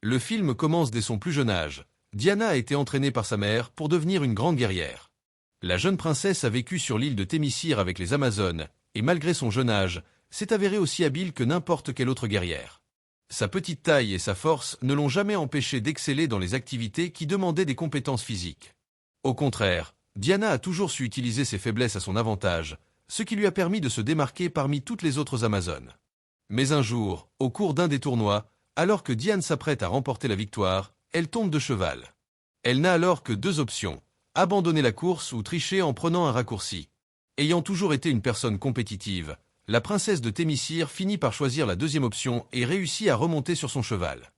Le film commence dès son plus jeune âge. Diana a été entraînée par sa mère pour devenir une grande guerrière. La jeune princesse a vécu sur l'île de Thémiscyre avec les Amazones, et malgré son jeune âge, s'est avérée aussi habile que n'importe quelle autre guerrière. Sa petite taille et sa force ne l'ont jamais empêchée d'exceller dans les activités qui demandaient des compétences physiques. Au contraire, Diana a toujours su utiliser ses faiblesses à son avantage, ce qui lui a permis de se démarquer parmi toutes les autres Amazones. Mais un jour, au cours d'un des tournois, alors que Diane s'apprête à remporter la victoire, elle tombe de cheval. Elle n'a alors que deux options, abandonner la course ou tricher en prenant un raccourci. Ayant toujours été une personne compétitive, la princesse de Thémiscyre finit par choisir la deuxième option et réussit à remonter sur son cheval.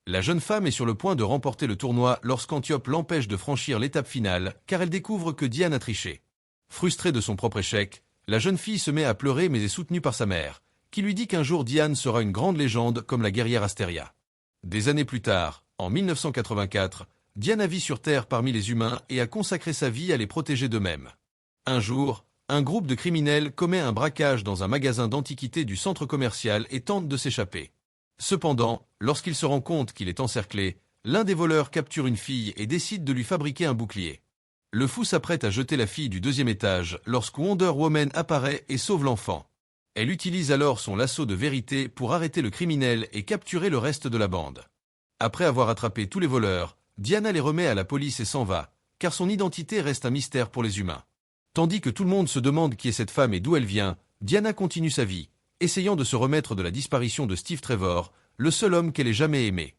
La jeune femme est sur le point de remporter le tournoi lorsqu'Antiope l'empêche de franchir l'étape finale car elle découvre que Diane a triché. Frustrée de son propre échec, la jeune fille se met à pleurer mais est soutenue par sa mère, qui lui dit qu'un jour Diane sera une grande légende comme la guerrière Astéria. Des années plus tard, en 1984, Diana vit sur Terre parmi les humains et a consacré sa vie à les protéger d'eux-mêmes. Un jour, un groupe de criminels commet un braquage dans un magasin d'antiquités du centre commercial et tente de s'échapper. Cependant, lorsqu'il se rend compte qu'il est encerclé, l'un des voleurs capture une fille et décide de lui fabriquer un bouclier. Le fou s'apprête à jeter la fille du deuxième étage lorsque Wonder Woman apparaît et sauve l'enfant. Elle utilise alors son lasso de vérité pour arrêter le criminel et capturer le reste de la bande. Après avoir attrapé tous les voleurs, Diana les remet à la police et s'en va, car son identité reste un mystère pour les humains. Tandis que tout le monde se demande qui est cette femme et d'où elle vient, Diana continue sa vie, essayant de se remettre de la disparition de Steve Trevor, le seul homme qu'elle ait jamais aimé.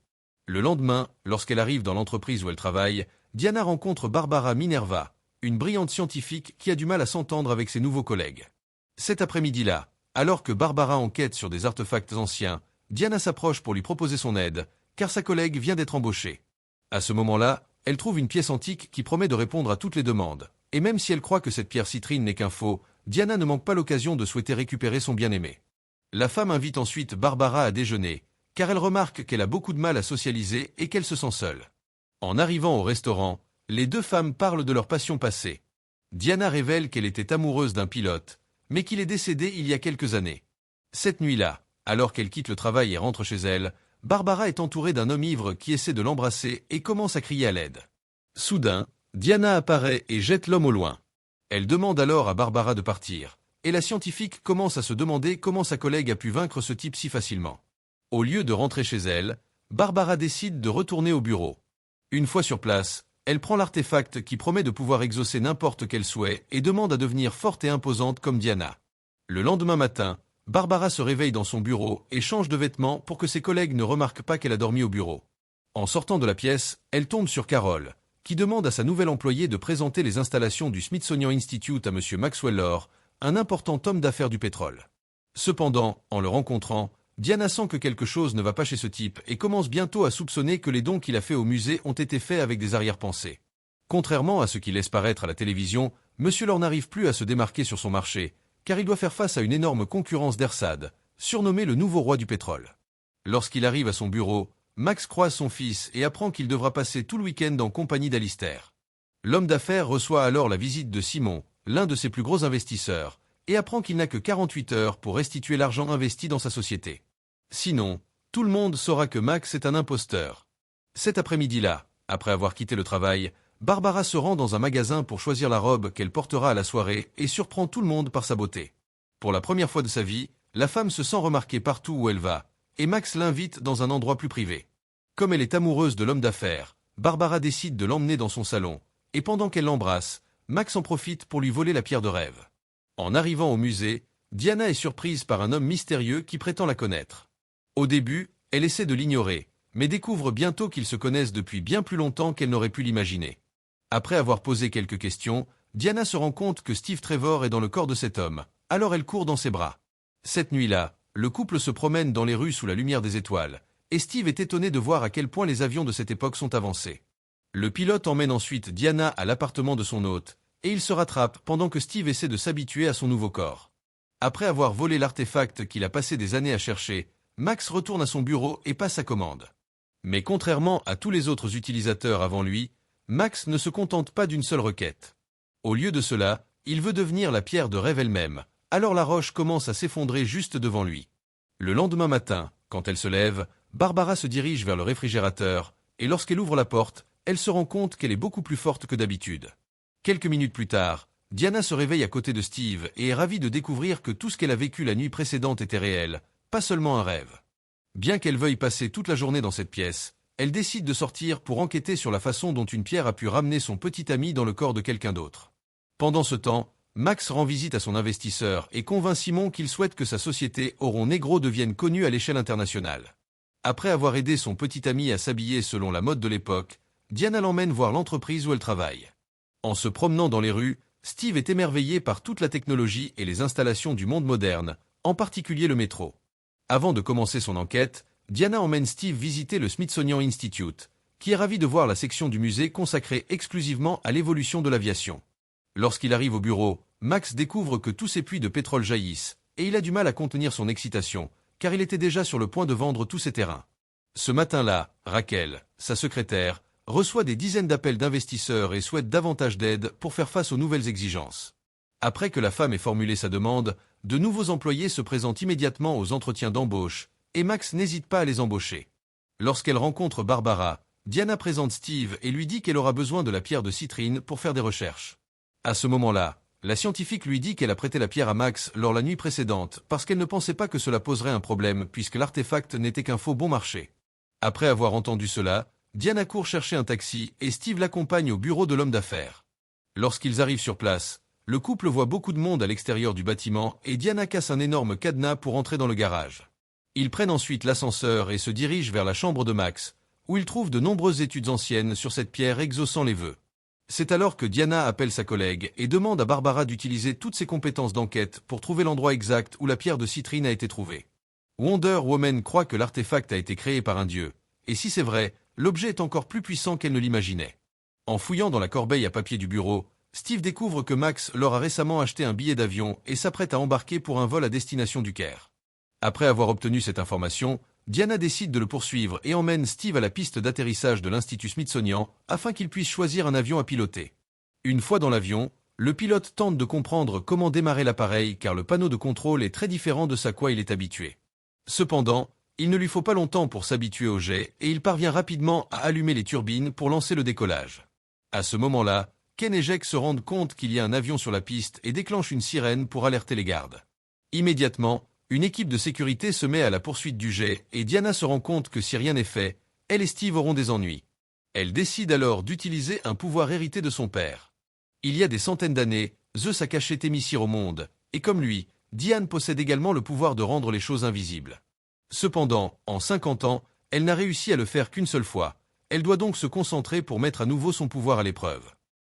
Le lendemain, lorsqu'elle arrive dans l'entreprise où elle travaille, Diana rencontre Barbara Minerva, une brillante scientifique qui a du mal à s'entendre avec ses nouveaux collègues. Cet après-midi-là, alors que Barbara enquête sur des artefacts anciens, Diana s'approche pour lui proposer son aide, car sa collègue vient d'être embauchée. À ce moment-là, elle trouve une pièce antique qui promet de répondre à toutes les demandes. Et même si elle croit que cette pierre citrine n'est qu'un faux, Diana ne manque pas l'occasion de souhaiter récupérer son bien-aimé. La femme invite ensuite Barbara à déjeuner, car elle remarque qu'elle a beaucoup de mal à socialiser et qu'elle se sent seule. En arrivant au restaurant, les deux femmes parlent de leur passion passée. Diana révèle qu'elle était amoureuse d'un pilote, mais qu'il est décédé il y a quelques années. Cette nuit-là, alors qu'elle quitte le travail et rentre chez elle, Barbara est entourée d'un homme ivre qui essaie de l'embrasser et commence à crier à l'aide. Soudain, Diana apparaît et jette l'homme au loin. Elle demande alors à Barbara de partir, et la scientifique commence à se demander comment sa collègue a pu vaincre ce type si facilement. Au lieu de rentrer chez elle, Barbara décide de retourner au bureau. Une fois sur place, elle prend l'artefact qui promet de pouvoir exaucer n'importe quel souhait et demande à devenir forte et imposante comme Diana. Le lendemain matin, Barbara se réveille dans son bureau et change de vêtements pour que ses collègues ne remarquent pas qu'elle a dormi au bureau. En sortant de la pièce, elle tombe sur Carol, qui demande à sa nouvelle employée de présenter les installations du Smithsonian Institute à M. Maxwell Lord, un important homme d'affaires du pétrole. Cependant, en le rencontrant, Diana sent que quelque chose ne va pas chez ce type et commence bientôt à soupçonner que les dons qu'il a faits au musée ont été faits avec des arrière-pensées. Contrairement à ce qu'il laisse paraître à la télévision, M. Lord n'arrive plus à se démarquer sur son marché, car il doit faire face à une énorme concurrence d'Ersad, surnommé le nouveau roi du pétrole. Lorsqu'il arrive à son bureau, Max croise son fils et apprend qu'il devra passer tout le week-end en compagnie d'Alistair. L'homme d'affaires reçoit alors la visite de Simon, l'un de ses plus gros investisseurs, et apprend qu'il n'a que 48 heures pour restituer l'argent investi dans sa société. Sinon, tout le monde saura que Max est un imposteur. Cet après-midi-là, après avoir quitté le travail, Barbara se rend dans un magasin pour choisir la robe qu'elle portera à la soirée et surprend tout le monde par sa beauté. Pour la première fois de sa vie, la femme se sent remarquée partout où elle va, et Max l'invite dans un endroit plus privé. Comme elle est amoureuse de l'homme d'affaires, Barbara décide de l'emmener dans son salon, et pendant qu'elle l'embrasse, Max en profite pour lui voler la pierre de rêve. En arrivant au musée, Diana est surprise par un homme mystérieux qui prétend la connaître. Au début, elle essaie de l'ignorer, mais découvre bientôt qu'ils se connaissent depuis bien plus longtemps qu'elle n'aurait pu l'imaginer. Après avoir posé quelques questions, Diana se rend compte que Steve Trevor est dans le corps de cet homme, alors elle court dans ses bras. Cette nuit-là, le couple se promène dans les rues sous la lumière des étoiles, et Steve est étonné de voir à quel point les avions de cette époque sont avancés. Le pilote emmène ensuite Diana à l'appartement de son hôte, et il se rattrape pendant que Steve essaie de s'habituer à son nouveau corps. Après avoir volé l'artefact qu'il a passé des années à chercher, Max retourne à son bureau et passe sa commande. Mais contrairement à tous les autres utilisateurs avant lui, Max ne se contente pas d'une seule requête. Au lieu de cela, il veut devenir la pierre de rêve elle-même, alors la roche commence à s'effondrer juste devant lui. Le lendemain matin, quand elle se lève, Barbara se dirige vers le réfrigérateur, et lorsqu'elle ouvre la porte, elle se rend compte qu'elle est beaucoup plus forte que d'habitude. Quelques minutes plus tard, Diana se réveille à côté de Steve et est ravie de découvrir que tout ce qu'elle a vécu la nuit précédente était réel, pas seulement un rêve. Bien qu'elle veuille passer toute la journée dans cette pièce, elle décide de sortir pour enquêter sur la façon dont une pierre a pu ramener son petit ami dans le corps de quelqu'un d'autre. Pendant ce temps, Max rend visite à son investisseur et convainc Simon qu'il souhaite que sa société Oron Negro devienne connue à l'échelle internationale. Après avoir aidé son petit ami à s'habiller selon la mode de l'époque, Diana l'emmène voir l'entreprise où elle travaille. En se promenant dans les rues, Steve est émerveillé par toute la technologie et les installations du monde moderne, en particulier le métro. Avant de commencer son enquête, Diana emmène Steve visiter le Smithsonian Institute, qui est ravi de voir la section du musée consacrée exclusivement à l'évolution de l'aviation. Lorsqu'il arrive au bureau, Max découvre que tous ses puits de pétrole jaillissent, et il a du mal à contenir son excitation, car il était déjà sur le point de vendre tous ses terrains. Ce matin-là, Raquel, sa secrétaire, reçoit des dizaines d'appels d'investisseurs et souhaite davantage d'aide pour faire face aux nouvelles exigences. Après que la femme ait formulé sa demande, de nouveaux employés se présentent immédiatement aux entretiens d'embauche, et Max n'hésite pas à les embaucher. Lorsqu'elle rencontre Barbara, Diana présente Steve et lui dit qu'elle aura besoin de la pierre de citrine pour faire des recherches. À ce moment-là, la scientifique lui dit qu'elle a prêté la pierre à Max lors la nuit précédente parce qu'elle ne pensait pas que cela poserait un problème puisque l'artefact n'était qu'un faux bon marché. Après avoir entendu cela, Diana court chercher un taxi et Steve l'accompagne au bureau de l'homme d'affaires. Lorsqu'ils arrivent sur place, le couple voit beaucoup de monde à l'extérieur du bâtiment et Diana casse un énorme cadenas pour entrer dans le garage. Ils prennent ensuite l'ascenseur et se dirigent vers la chambre de Max, où ils trouvent de nombreuses études anciennes sur cette pierre exaucant les vœux. C'est alors que Diana appelle sa collègue et demande à Barbara d'utiliser toutes ses compétences d'enquête pour trouver l'endroit exact où la pierre de citrine a été trouvée. Wonder Woman croit que l'artefact a été créé par un dieu, et si c'est vrai, l'objet est encore plus puissant qu'elle ne l'imaginait. En fouillant dans la corbeille à papier du bureau, Steve découvre que Max leur a récemment acheté un billet d'avion et s'apprête à embarquer pour un vol à destination du Caire. Après avoir obtenu cette information, Diana décide de le poursuivre et emmène Steve à la piste d'atterrissage de l'Institut Smithsonian afin qu'il puisse choisir un avion à piloter. Une fois dans l'avion, le pilote tente de comprendre comment démarrer l'appareil car le panneau de contrôle est très différent de ce à quoi il est habitué. Cependant, il ne lui faut pas longtemps pour s'habituer au jet et il parvient rapidement à allumer les turbines pour lancer le décollage. À ce moment-là, Ken et Jake se rendent compte qu'il y a un avion sur la piste et déclenchent une sirène pour alerter les gardes. Immédiatement, une équipe de sécurité se met à la poursuite du jet et Diana se rend compte que si rien n'est fait, elle et Steve auront des ennuis. Elle décide alors d'utiliser un pouvoir hérité de son père. Il y a des centaines d'années, Zeus a caché Thémiscyre au monde, et comme lui, Diane possède également le pouvoir de rendre les choses invisibles. Cependant, en 50 ans, elle n'a réussi à le faire qu'une seule fois. Elle doit donc se concentrer pour mettre à nouveau son pouvoir à l'épreuve.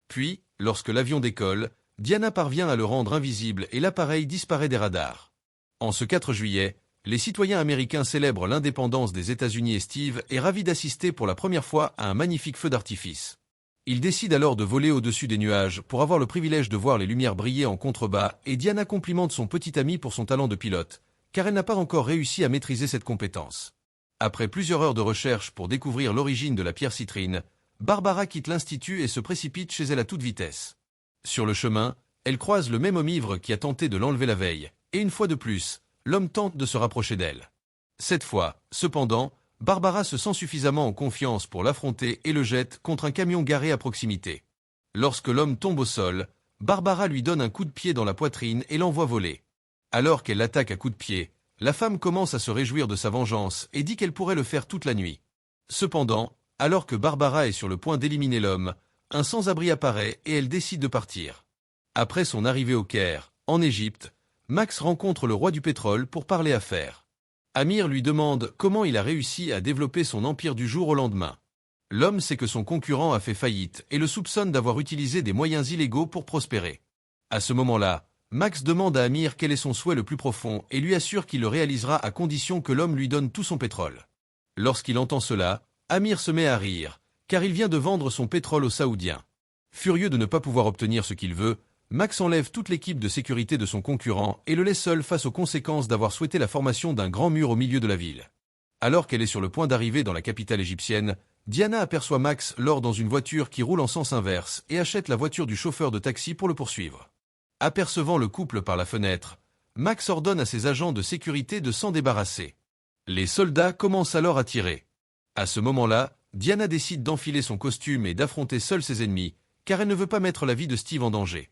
Puis, lorsque l'avion décolle, Diana parvient à le rendre invisible et l'appareil disparaît des radars. En ce 4 juillet, les citoyens américains célèbrent l'indépendance des États-Unis et Steve est ravi d'assister pour la première fois à un magnifique feu d'artifice. Il décide alors de voler au-dessus des nuages pour avoir le privilège de voir les lumières briller en contrebas et Diana complimente son petit ami pour son talent de pilote, car elle n'a pas encore réussi à maîtriser cette compétence. Après plusieurs heures de recherche pour découvrir l'origine de la pierre citrine, Barbara quitte l'institut et se précipite chez elle à toute vitesse. Sur le chemin, elle croise le même homme ivre qui a tenté de l'enlever la veille, et une fois de plus, l'homme tente de se rapprocher d'elle. Cette fois, cependant, Barbara se sent suffisamment en confiance pour l'affronter et le jette contre un camion garé à proximité. Lorsque l'homme tombe au sol, Barbara lui donne un coup de pied dans la poitrine et l'envoie voler. Alors qu'elle l'attaque à coups de pied, la femme commence à se réjouir de sa vengeance et dit qu'elle pourrait le faire toute la nuit. Cependant, alors que Barbara est sur le point d'éliminer l'homme, un sans-abri apparaît et elle décide de partir. Après son arrivée au Caire, en Égypte, Max rencontre le roi du pétrole pour parler affaires. Amir lui demande comment il a réussi à développer son empire du jour au lendemain. L'homme sait que son concurrent a fait faillite et le soupçonne d'avoir utilisé des moyens illégaux pour prospérer. À ce moment-là, Max demande à Amir quel est son souhait le plus profond et lui assure qu'il le réalisera à condition que l'homme lui donne tout son pétrole. Lorsqu'il entend cela, Amir se met à rire, car il vient de vendre son pétrole aux Saoudiens. Furieux de ne pas pouvoir obtenir ce qu'il veut, Max enlève toute l'équipe de sécurité de son concurrent et le laisse seul face aux conséquences d'avoir souhaité la formation d'un grand mur au milieu de la ville. Alors qu'elle est sur le point d'arriver dans la capitale égyptienne, Diana aperçoit Max dans une voiture qui roule en sens inverse et achète la voiture du chauffeur de taxi pour le poursuivre. Apercevant le couple par la fenêtre, Max ordonne à ses agents de sécurité de s'en débarrasser. Les soldats commencent alors à tirer. À ce moment-là, Diana décide d'enfiler son costume et d'affronter seule ses ennemis, car elle ne veut pas mettre la vie de Steve en danger.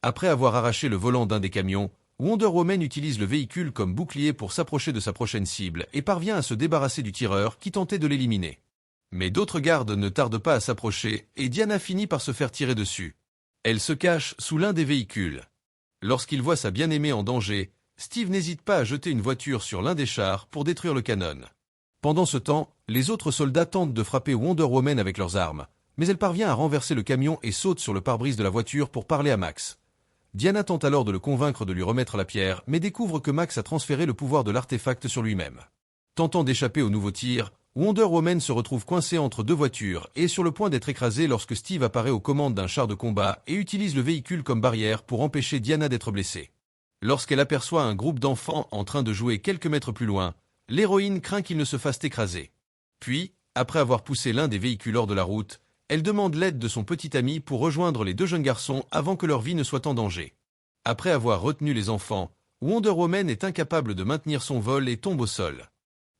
Après avoir arraché le volant d'un des camions, Wonder Woman utilise le véhicule comme bouclier pour s'approcher de sa prochaine cible et parvient à se débarrasser du tireur qui tentait de l'éliminer. Mais d'autres gardes ne tardent pas à s'approcher et Diana finit par se faire tirer dessus. Elle se cache sous l'un des véhicules. Lorsqu'il voit sa bien-aimée en danger, Steve n'hésite pas à jeter une voiture sur l'un des chars pour détruire le canon. Pendant ce temps, les autres soldats tentent de frapper Wonder Woman avec leurs armes, mais elle parvient à renverser le camion et saute sur le pare-brise de la voiture pour parler à Max. Diana tente alors de le convaincre de lui remettre la pierre, mais découvre que Max a transféré le pouvoir de l'artefact sur lui-même. Tentant d'échapper aux nouveaux tirs, Wonder Woman se retrouve coincée entre deux voitures et est sur le point d'être écrasée lorsque Steve apparaît aux commandes d'un char de combat et utilise le véhicule comme barrière pour empêcher Diana d'être blessée. Lorsqu'elle aperçoit un groupe d'enfants en train de jouer quelques mètres plus loin, l'héroïne craint qu'ils ne se fassent écraser. Puis, après avoir poussé l'un des véhicules hors de la route, elle demande l'aide de son petit ami pour rejoindre les deux jeunes garçons avant que leur vie ne soit en danger. Après avoir retenu les enfants, Wonder Woman est incapable de maintenir son vol et tombe au sol.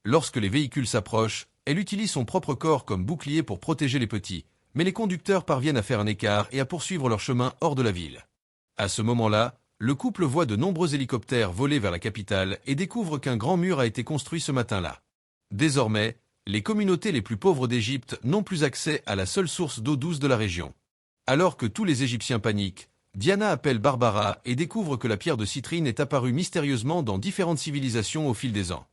Lorsque les véhicules s'approchent, elle utilise son propre corps comme bouclier pour protéger les petits, mais les conducteurs parviennent à faire un écart et à poursuivre leur chemin hors de la ville. À ce moment-là, le couple voit de nombreux hélicoptères voler vers la capitale et découvre qu'un grand mur a été construit ce matin-là. Désormais, les communautés les plus pauvres d'Égypte n'ont plus accès à la seule source d'eau douce de la région. Alors que tous les Égyptiens paniquent, Diana appelle Barbara et découvre que la pierre de citrine est apparue mystérieusement dans différentes civilisations au fil des ans.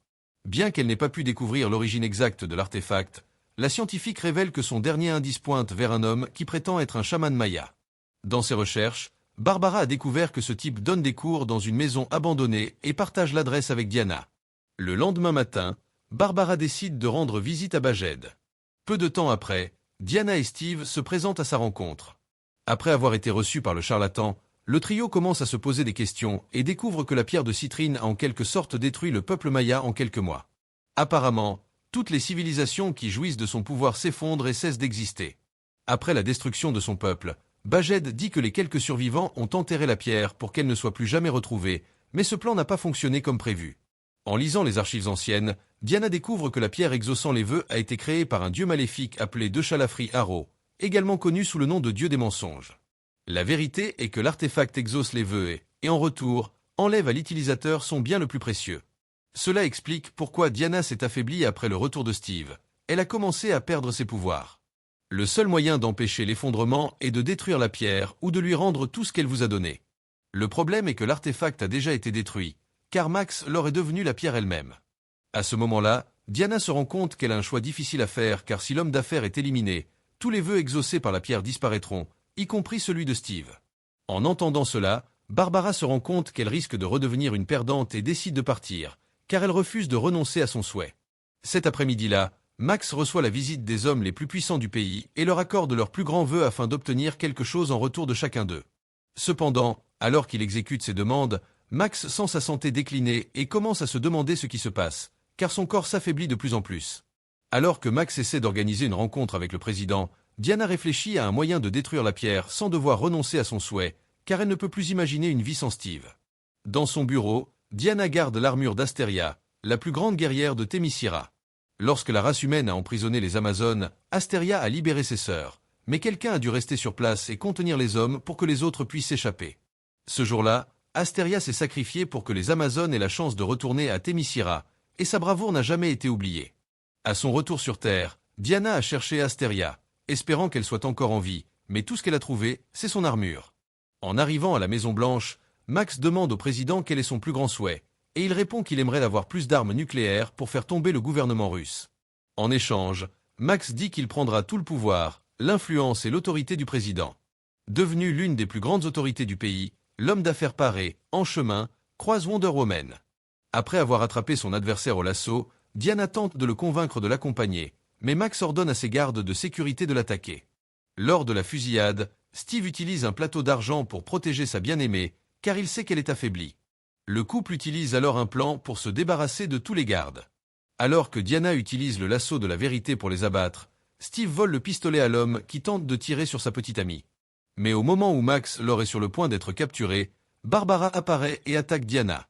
Bien qu'elle n'ait pas pu découvrir l'origine exacte de l'artefact, la scientifique révèle que son dernier indice pointe vers un homme qui prétend être un chaman maya. Dans ses recherches, Barbara a découvert que ce type donne des cours dans une maison abandonnée et partage l'adresse avec Diana. Le lendemain matin, Barbara décide de rendre visite à Bajed. Peu de temps après, Diana et Steve se présentent à sa rencontre. Après avoir été reçus par le charlatan, le trio commence à se poser des questions et découvre que la pierre de citrine a en quelque sorte détruit le peuple maya en quelques mois. Apparemment, toutes les civilisations qui jouissent de son pouvoir s'effondrent et cessent d'exister. Après la destruction de son peuple, Bajed dit que les quelques survivants ont enterré la pierre pour qu'elle ne soit plus jamais retrouvée, mais ce plan n'a pas fonctionné comme prévu. En lisant les archives anciennes, Diana découvre que la pierre exaucant les vœux a été créée par un dieu maléfique appelé Dechalafri Haro, également connu sous le nom de dieu des mensonges. La vérité est que l'artefact exauce les vœux et en retour, enlève à l'utilisateur son bien le plus précieux. Cela explique pourquoi Diana s'est affaiblie après le retour de Steve. Elle a commencé à perdre ses pouvoirs. Le seul moyen d'empêcher l'effondrement est de détruire la pierre ou de lui rendre tout ce qu'elle vous a donné. Le problème est que l'artefact a déjà été détruit, car Max leur est devenu la pierre elle-même. À ce moment-là, Diana se rend compte qu'elle a un choix difficile à faire car si l'homme d'affaires est éliminé, tous les vœux exaucés par la pierre disparaîtront, y compris celui de Steve. En entendant cela, Barbara se rend compte qu'elle risque de redevenir une perdante et décide de partir, car elle refuse de renoncer à son souhait. Cet après-midi-là, Max reçoit la visite des hommes les plus puissants du pays et leur accorde leurs plus grands vœux afin d'obtenir quelque chose en retour de chacun d'eux. Cependant, alors qu'il exécute ses demandes, Max sent sa santé décliner et commence à se demander ce qui se passe, car son corps s'affaiblit de plus en plus. Alors que Max essaie d'organiser une rencontre avec le président, Diana réfléchit à un moyen de détruire la pierre sans devoir renoncer à son souhait, car elle ne peut plus imaginer une vie sans Steve. Dans son bureau, Diana garde l'armure d'Asteria, la plus grande guerrière de Themyscira. Lorsque la race humaine a emprisonné les Amazones, Asteria a libéré ses sœurs, mais quelqu'un a dû rester sur place et contenir les hommes pour que les autres puissent s'échapper. Ce jour-là, Asteria s'est sacrifiée pour que les Amazones aient la chance de retourner à Themyscira, et sa bravoure n'a jamais été oubliée. À son retour sur Terre, Diana a cherché Asteria, espérant qu'elle soit encore en vie, mais tout ce qu'elle a trouvé, c'est son armure. En arrivant à la Maison Blanche, Max demande au président quel est son plus grand souhait, et il répond qu'il aimerait avoir plus d'armes nucléaires pour faire tomber le gouvernement russe. En échange, Max dit qu'il prendra tout le pouvoir, l'influence et l'autorité du président. Devenu l'une des plus grandes autorités du pays, l'homme d'affaires paré, en chemin, croise Wonder Woman. Après avoir attrapé son adversaire au lasso, Diana tente de le convaincre de l'accompagner, mais Max ordonne à ses gardes de sécurité de l'attaquer. Lors de la fusillade, Steve utilise un plateau d'argent pour protéger sa bien-aimée, car il sait qu'elle est affaiblie. Le couple utilise alors un plan pour se débarrasser de tous les gardes. Alors que Diana utilise le lasso de la vérité pour les abattre, Steve vole le pistolet à l'homme qui tente de tirer sur sa petite amie. Mais au moment où Max leur est sur le point d'être capturé, Barbara apparaît et attaque Diana.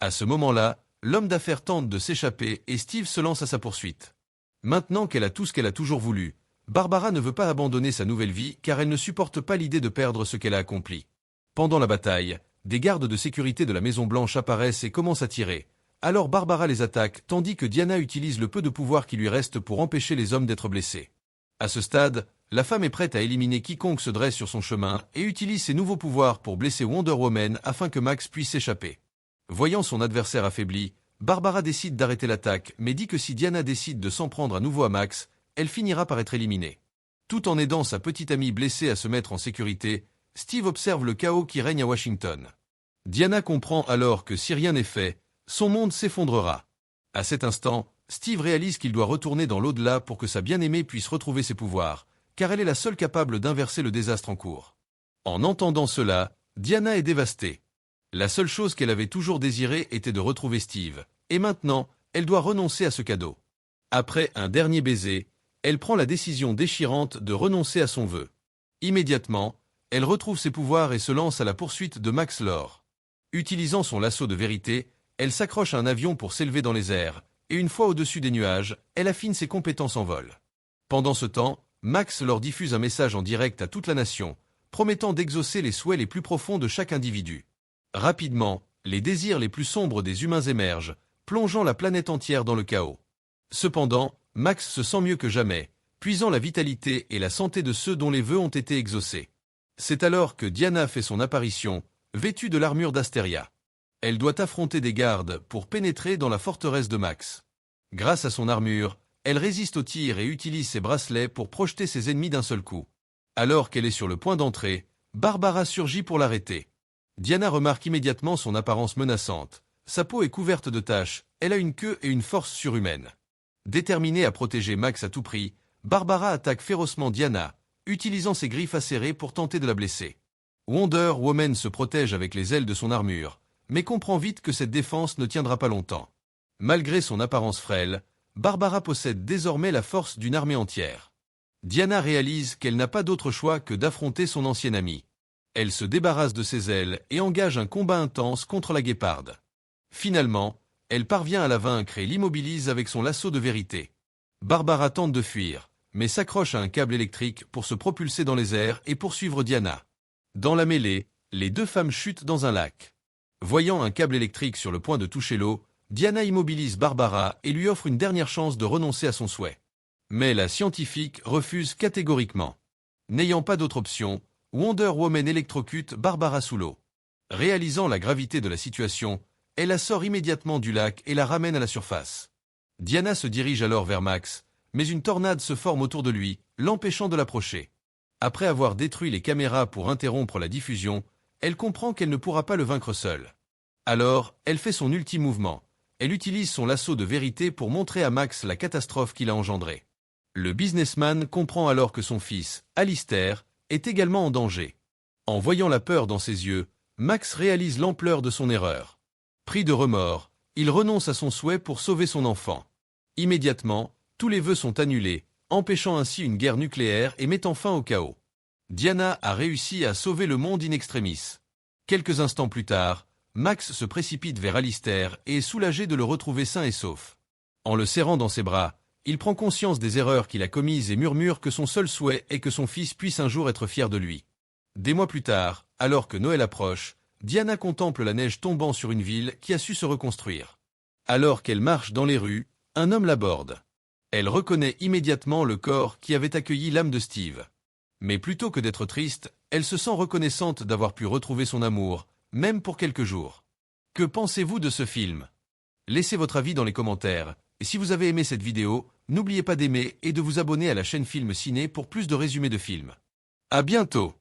À ce moment-là, l'homme d'affaires tente de s'échapper et Steve se lance à sa poursuite. Maintenant qu'elle a tout ce qu'elle a toujours voulu, Barbara ne veut pas abandonner sa nouvelle vie car elle ne supporte pas l'idée de perdre ce qu'elle a accompli. Pendant la bataille, des gardes de sécurité de la Maison Blanche apparaissent et commencent à tirer. Alors Barbara les attaque tandis que Diana utilise le peu de pouvoir qui lui reste pour empêcher les hommes d'être blessés. À ce stade, la femme est prête à éliminer quiconque se dresse sur son chemin et utilise ses nouveaux pouvoirs pour blesser Wonder Woman afin que Max puisse s'échapper. Voyant son adversaire affaibli, Barbara décide d'arrêter l'attaque mais dit que si Diana décide de s'en prendre à nouveau à Max, elle finira par être éliminée. Tout en aidant sa petite amie blessée à se mettre en sécurité, Steve observe le chaos qui règne à Washington. Diana comprend alors que si rien n'est fait, son monde s'effondrera. À cet instant, Steve réalise qu'il doit retourner dans l'au-delà pour que sa bien-aimée puisse retrouver ses pouvoirs, car elle est la seule capable d'inverser le désastre en cours. En entendant cela, Diana est dévastée. La seule chose qu'elle avait toujours désirée était de retrouver Steve, et maintenant, elle doit renoncer à ce cadeau. Après un dernier baiser, elle prend la décision déchirante de renoncer à son vœu. Immédiatement, elle retrouve ses pouvoirs et se lance à la poursuite de Max Lord. Utilisant son lasso de vérité, elle s'accroche à un avion pour s'élever dans les airs, et une fois au-dessus des nuages, elle affine ses compétences en vol. Pendant ce temps, Max leur diffuse un message en direct à toute la nation, promettant d'exaucer les souhaits les plus profonds de chaque individu. Rapidement, les désirs les plus sombres des humains émergent, plongeant la planète entière dans le chaos. Cependant, Max se sent mieux que jamais, puisant la vitalité et la santé de ceux dont les vœux ont été exaucés. C'est alors que Diana fait son apparition, vêtue de l'armure d'Astéria. Elle doit affronter des gardes pour pénétrer dans la forteresse de Max. Grâce à son armure, elle résiste aux tirs et utilise ses bracelets pour projeter ses ennemis d'un seul coup. Alors qu'elle est sur le point d'entrer, Barbara surgit pour l'arrêter. Diana remarque immédiatement son apparence menaçante. Sa peau est couverte de taches, elle a une queue et une force surhumaine. Déterminée à protéger Max à tout prix, Barbara attaque férocement Diana, utilisant ses griffes acérées pour tenter de la blesser. Wonder Woman se protège avec les ailes de son armure, mais comprend vite que cette défense ne tiendra pas longtemps. Malgré son apparence frêle, Barbara possède désormais la force d'une armée entière. Diana réalise qu'elle n'a pas d'autre choix que d'affronter son ancienne amie. Elle se débarrasse de ses ailes et engage un combat intense contre la guéparde. Finalement, elle parvient à la vaincre et l'immobilise avec son lasso de vérité. Barbara tente de fuir, mais s'accroche à un câble électrique pour se propulser dans les airs et poursuivre Diana. Dans la mêlée, les deux femmes chutent dans un lac. Voyant un câble électrique sur le point de toucher l'eau, Diana immobilise Barbara et lui offre une dernière chance de renoncer à son souhait. Mais la scientifique refuse catégoriquement. N'ayant pas d'autre option, Wonder Woman électrocute Barbara sous l'eau. Réalisant la gravité de la situation, elle la sort immédiatement du lac et la ramène à la surface. Diana se dirige alors vers Max, mais une tornade se forme autour de lui, l'empêchant de l'approcher. Après avoir détruit les caméras pour interrompre la diffusion, elle comprend qu'elle ne pourra pas le vaincre seule. Alors, elle fait son ultime mouvement. Elle utilise son lasso de vérité pour montrer à Max la catastrophe qu'il a engendrée. Le businessman comprend alors que son fils, Alistair, est également en danger. En voyant la peur dans ses yeux, Max réalise l'ampleur de son erreur. Pris de remords, il renonce à son souhait pour sauver son enfant. Immédiatement, tous les vœux sont annulés, empêchant ainsi une guerre nucléaire et mettant fin au chaos. Diana a réussi à sauver le monde in extremis. Quelques instants plus tard, Max se précipite vers Alistair et est soulagé de le retrouver sain et sauf. En le serrant dans ses bras, il prend conscience des erreurs qu'il a commises et murmure que son seul souhait est que son fils puisse un jour être fier de lui. Des mois plus tard, alors que Noël approche, Diana contemple la neige tombant sur une ville qui a su se reconstruire. Alors qu'elle marche dans les rues, un homme l'aborde. Elle reconnaît immédiatement le corps qui avait accueilli l'âme de Steve. Mais plutôt que d'être triste, elle se sent reconnaissante d'avoir pu retrouver son amour, même pour quelques jours. Que pensez-vous de ce film? Laissez votre avis dans les commentaires, et si vous avez aimé cette vidéo, n'oubliez pas d'aimer et de vous abonner à la chaîne Film Ciné pour plus de résumés de films. À bientôt!